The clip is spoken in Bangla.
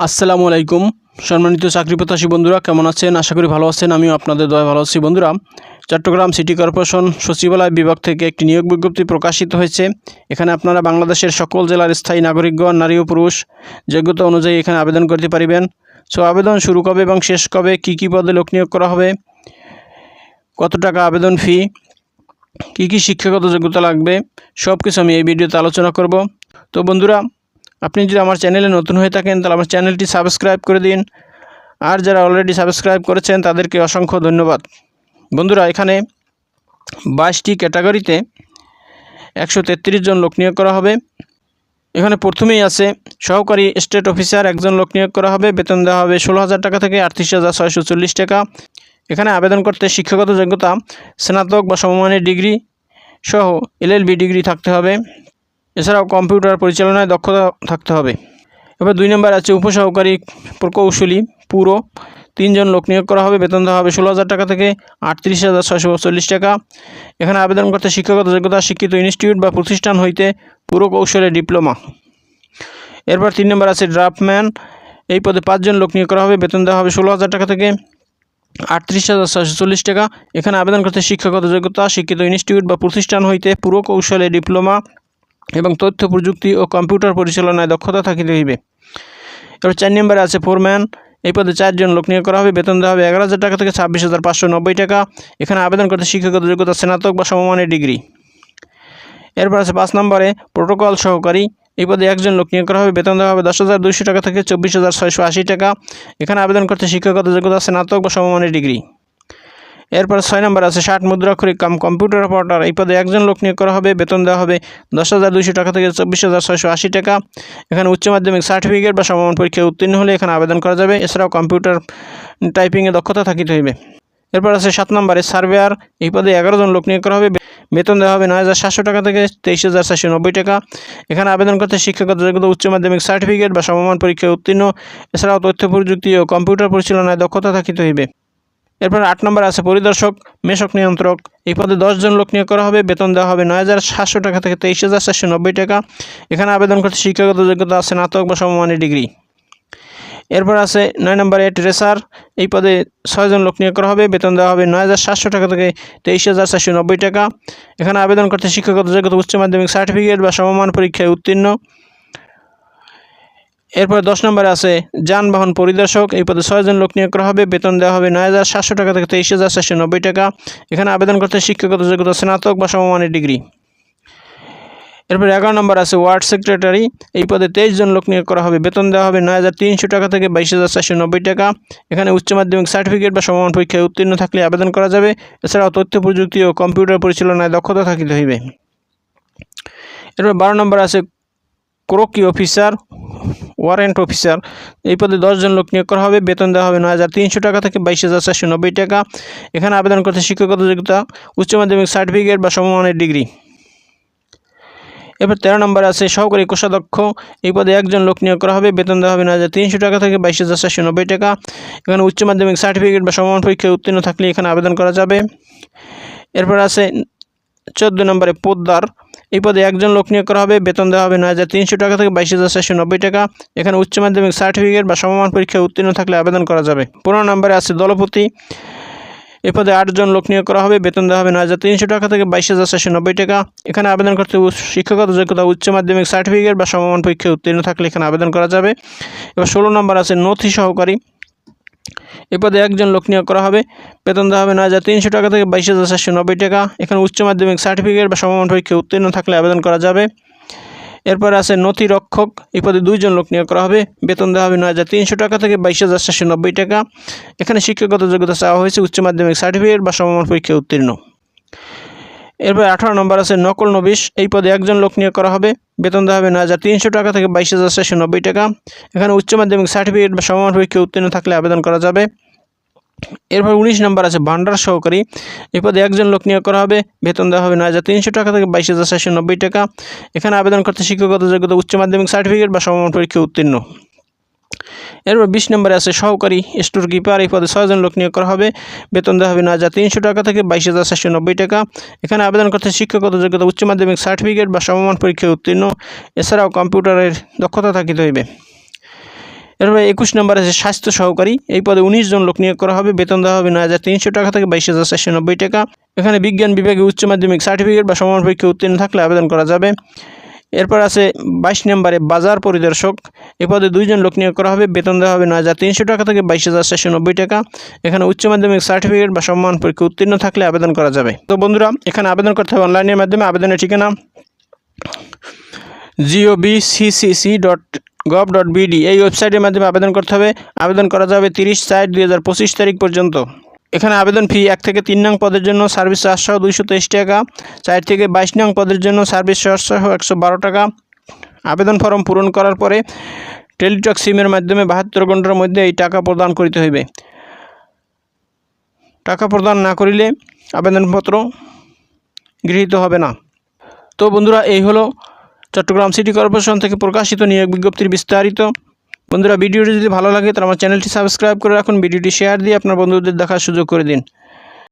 আসসালামু আলাইকুম সম্মানিত চাকরিপ্রত্যাশী বন্ধুরা, কেমন আছেন? আশা করি ভালো আছেন। আমিও আপনাদের দয়ায় ভালো আছি। বন্ধুরা, চট্টগ্রাম সিটি কর্পোরেশন সচিবালয় বিভাগ থেকে একটি নিয়োগ বিজ্ঞপ্তি প্রকাশিত হয়েছে। এখানে আপনারা বাংলাদেশের সকল জেলার স্থায়ী নাগরিকগণ, নারী ও পুরুষ যোগ্যতা অনুযায়ী এখানে আবেদন করতে পারিবেন। সো আবেদন শুরু কবে এবং শেষ কবে, কী পদে লোক নিয়োগ করা হবে, কত টাকা আবেদন ফি, কী শিক্ষাগত যোগ্যতা লাগবে, সব কিছু আমি এই ভিডিওতে আলোচনা করব। তো বন্ধুরা, আপনি যদি আমার চ্যানেলে নতুন হয়ে থাকেন তাহলে আমার চ্যানেলটি সাবস্ক্রাইব করে দিন, আর যারা অলরেডি সাবস্ক্রাইব করেছেন তাদেরকে অসংখ্য ধন্যবাদ। বন্ধুরা, এখানে 22টি ক্যাটাগরিতে 133 জন লোক নিয়োগ করা হবে। এখানে প্রথমেই আছে সহকারী স্টেট অফিসার, একজন লোক নিয়োগ করা হবে। বেতন দেওয়া হবে 16,000 টাকা থেকে 38,640 টাকা। এখানে আবেদন করতে শিক্ষাগত যোগ্যতা স্নাতক বা সমমানের ডিগ্রি সহ LLB ডিগ্রি থাকতে হবে। এছাড়াও কম্পিউটার পরিচালনায় দক্ষতা থাকতে হবে। এবার 2 নম্বর আছে উপসহকারী প্রকৌশলী পুরো, 3 জন লোক নিয়োগ করা হবে। বেতন দেওয়া হবে 16,000 টাকা থেকে 38,640 টাকা। এখানে আবেদন করতে শিক্ষাগত যোগ্যতা শিক্ষিত ইনস্টিটিউট বা প্রতিষ্ঠান হইতে পুরকৌশলে ডিপ্লোমা। এরপর 3 নম্বর আছে ড্রাফটম্যান, এই পদে 5 জন লোক নিয়োগ করা হবে। বেতন দেওয়া হবে 16,000 টাকা থেকে 38,640 টাকা। এখানে আবেদন করতে শিক্ষাগত যোগ্যতা শিক্ষিত ইনস্টিটিউট বা প্রতিষ্ঠান হইতে পুরকৌশলে ডিপ্লোমা এবং তথ্য প্রযুক্তি ও কম্পিউটার পরিচালনায় দক্ষতা থাকিতে হইবে। এবার 4 নম্বরে আছে ফোরম্যান, এই পদে 4 জন লোক নিয়োগ করা হবে। বেতন দেওয়া হবে 11,000 টাকা থেকে 26,590 টাকা। এখানে আবেদন করতে শিক্ষাগত যোগ্যতা স্নাতক বা সমমানের ডিগ্রি। এরপর আছে 5 নম্বরে প্রোটোকল সহকারী, এই পদে 1 জন লোক নিয়োগ করা হবে। বেতন দেওয়া হবে 10,200 টাকা থেকে 24,680 টাকা। এখানে আবেদন করতে শিক্ষাগত যোগ্যতা স্নাতক বা সমমানের ডিগ্রি। এরপর 6 নম্বর আছে 60 মুদ্রাক্ষরিক কাম কম্পিউটার অপারেটর, এই পদে 1 জন লোক নিয়োগ করা হবে। বেতন দেওয়া হবে 10,200 টাকা থেকে 24,680 টাকা। এখানে উচ্চ মাধ্যমিক সার্টিফিকেট বা সমমান পরীক্ষায় উত্তীর্ণ হলে এখানে আবেদন করা যাবে। এছাড়াও কম্পিউটার টাইপিংয়ে দক্ষতা থাকিতে হইবে। এরপর আছে 7 নম্বরে সার্ভেয়ার, এই পদে 11 জন লোক নিয়োগ করা হবে। বেতন দেওয়া হবে 9,700 টাকা থেকে 23,490 টাকা। এখানে আবেদন করতে শিক্ষাগত যোগ্যতা উচ্চ মাধ্যমিক সার্টিফিকেট বা সমমান পরীক্ষায় উত্তীর্ণ, এছাড়াও তথ্য প্রযুক্তি ও কম্পিউটার পরিচালনায় দক্ষতা থাকিতে হইবে। এরপর 8 নম্বর আছে পরিদর্শক মেশক নিয়ন্ত্রক, এই পদে 10 জন লোক নিয়োগ করা হবে। বেতন দেওয়া হবে 9,700 টাকা থেকে 23,490 টাকা। এখানে আবেদন করতে শিক্ষাগত যোগ্যতা স্নাতক বা সমমানের ডিগ্রি। এরপর আছে 9 নম্বরে ট্রেসার, এই পদে 6 জন লোক নিয়োগ করা হবে। বেতন দেওয়া হবে 9,700 টাকা থেকে 23,490 টাকা। এখানে আবেদন করতে শিক্ষাগত যোগ্যতা উচ্চ মাধ্যমিক সার্টিফিকেট বা সমমান পরীক্ষায় উত্তীর্ণ। এরপর 10 নম্বরে আছে যানবাহন পরিদর্শক, এই পদে 6 জন লোক নিয়োগ করা হবে। বেতন দেওয়া হবে 9,700 টাকা থেকে 23,490 টাকা। এখানে আবেদন করতে শিক্ষাগত যোগ্যতা স্নাতক বা সমমানের ডিগ্রি। এরপর 11 নম্বর আছে ওয়ার্ড সেক্রেটারি, এই পদে 23 জন লোক নিয়োগ করা হবে। বেতন দেওয়া হবে 9,300 টাকা থেকে 22,490 টাকা। এখানে উচ্চ মাধ্যমিক সার্টিফিকেট বা সমমান পরীক্ষায় উত্তীর্ণ থাকলে আবেদন করা যাবে। এছাড়াও তথ্য প্রযুক্তি ও কম্পিউটার পরিচালনায় দক্ষতা থাকিতে হইবে। এরপর 12 নম্বর আছে ক্রকি অফিসার ওয়ারেন্ট অফিসার, এই পদে 10 জন লোক নিয়োগ করা হবে। বেতন দেওয়া হবে 9,300 টাকা থেকে 22,490 টাকা। এখানে আবেদন করতে শিক্ষাগত যোগ্যতা উচ্চ মাধ্যমিক সার্টিফিকেট বা সমমানের ডিগ্রি। এরপর 13 নম্বরে আছে সহকারী কোষাধ্যক্ষ, এই পদে 1 জন লোক নিয়োগ করা হবে। বেতন দেওয়া হবে 9,300 টাকা থেকে 22,490 টাকা। এখানে উচ্চ মাধ্যমিক সার্টিফিকেট বা সমমান পরীক্ষায় উত্তীর্ণ থাকলে এখানে আবেদন করা যাবে। এরপর আছে 14 নম্বরে পোদ্দার, এই পদে 1 জন লোক নিয়োগ করা হবে। বেতন দেওয়া হবে 9,300 টাকা থেকে 22,490 টাকা। এখানে উচ্চ মাধ্যমিক সার্টিফিকেট বা সমমান পরীক্ষায় উত্তীর্ণ থাকলে আবেদন করা যাবে। 15 নম্বরে আছে দলপতি, এই পদে 8 জন লোক নিয়োগ করা হবে। বেতন দেওয়া হবে 9,300 টাকা থেকে 22,490 টাকা। এখানে আবেদন করতে শিক্ষাগত যোগ্যতা উচ্চ মাধ্যমিক সার্টিফিকেট বা সমমান পরীক্ষায় উত্তীর্ণ থাকলে এখানে আবেদন করা যাবে। এবার 16 নম্বর আছে নথি সহকারী, এই পদে 1 জন লোক নিয়োগ করা হবে। বেতন দেওয়া হবে 9,300 টাকা থেকে 22,490 টাকা। এখানে উচ্চ মাধ্যমিক সার্টিফিকেট বা সমমান পরীক্ষায় উত্তীর্ণ থাকলে আবেদন করা যাবে। এরপর আছে নথি রক্ষক, এই পদে 2 জন লোক নিয়োগ করা হবে। বেতন দেওয়া হবে 9,300 টাকা থেকে 22,490 টাকা। এখানে শিক্ষাগত যোগ্যতা চাওয়া হয়েছে উচ্চ মাধ্যমিক সার্টিফিকেট বা সমমান পরীক্ষায় উত্তীর্ণ। এরপর 18 নম্বর আছে নকল নবিশ, এই পদে 1 জন লোক নিয়োগ করা হবে। বেতন দেওয়া হবে 9,300 টাকা থেকে 22,490 টাকা। এখানে উচ্চ মাধ্যমিক সার্টিফিকেট বা সমমান পরীক্ষায় উত্তীর্ণ থাকলে আবেদন করা যাবে। এরপর 19 নম্বর আছে ভান্ডার সহকারী, এই পদে 1 জন লোক নিয়োগ করা হবে। বেতন দেওয়া হবে 9,300 টাকা থেকে 22,490 টাকা। এখানে আবেদন করতে শিক্ষাগত যোগ্যতা উচ্চ মাধ্যমিক সার্টিফিকেট বা সমমান পরীক্ষায় উত্তীর্ণ। এরপর 20 নম্বরে আছে সহকারী স্টোর কিপার, এই পদে 6 জন লোক নিয়োগ করা হবে। বেতন দেওয়া হবে 9,300 টাকা থেকে 22,490 টাকা। এখানে আবেদন করতে শিক্ষাগত যোগ্যতা উচ্চ মাধ্যমিক সার্টিফিকেট বা সমমান পরীক্ষায় উত্তীর্ণ, এছাড়াও কম্পিউটারের দক্ষতা থাকিতে হইবে। এরপরে 21 নম্বর আছে স্বাস্থ্য সহকারী। এই পদে 19 জন লোক নিয়োগ করা হবে। বেতন দেওয়া হবে 9,300 টাকা থেকে 22,490 টাকা। এখানে বিজ্ঞান বিভাগে উচ্চ মাধ্যমিক সার্টিফিকেট বা সমান পরীক্ষা উত্তীর্ণ থাকলে আবেদন করা যাবে। এরপর আছে 22 নম্বরে বাজার পরিদর্শক। এ পদে 2 জন লোক নিয়োগ করা হবে। বেতন দেওয়া হবে 9,300 টাকা থেকে 22,490 টাকা। এখানে উচ্চ মাধ্যমিক সার্টিফিকেট বা সমান পরীক্ষা উত্তীর্ণ থাকলে আবেদন করা যাবে। তো বন্ধুরা, এখানে আবেদন করতে হবে অনলাইনের মাধ্যমে। আবেদনের ঠিকানা gobccc.gov.bd এই ওয়েবসাইটের মাধ্যমে আবেদন করতে হবে। আবেদন করা যাবে 30/4/2025 তারিখ পর্যন্ত। এখানে আবেদন ফি 1 থেকে 3 নং পদের জন্য সার্ভিস চার্জ সহ 223 টাকা, 4 থেকে 22 নং পদের জন্য সার্ভিস চার্জ সহ 112 টাকা। আবেদন ফর্ম পূরণ করার পরে টেলিটক সিমের মাধ্যমে 72 ঘন্টার মধ্যে এই টাকা প্রদান করতে হইবে। টাকা প্রদান না করিলে আবেদনপত্র গৃহীত হবে না। তো বন্ধুরা, এই হলো চট্টগ্রাম সিটি কর্পোরেশন থেকে প্রকাশিত নিয়োগ বিজ্ঞপ্তির বিস্তারিত। বন্ধুরা, ভিডিওটি যদি ভালো লাগে তাহলে আমার চ্যানেলটি সাবস্ক্রাইব করে রাখুন, ভিডিওটি শেয়ার দিয়ে আপনার বন্ধুদের দেখার সুযোগ করে দিন।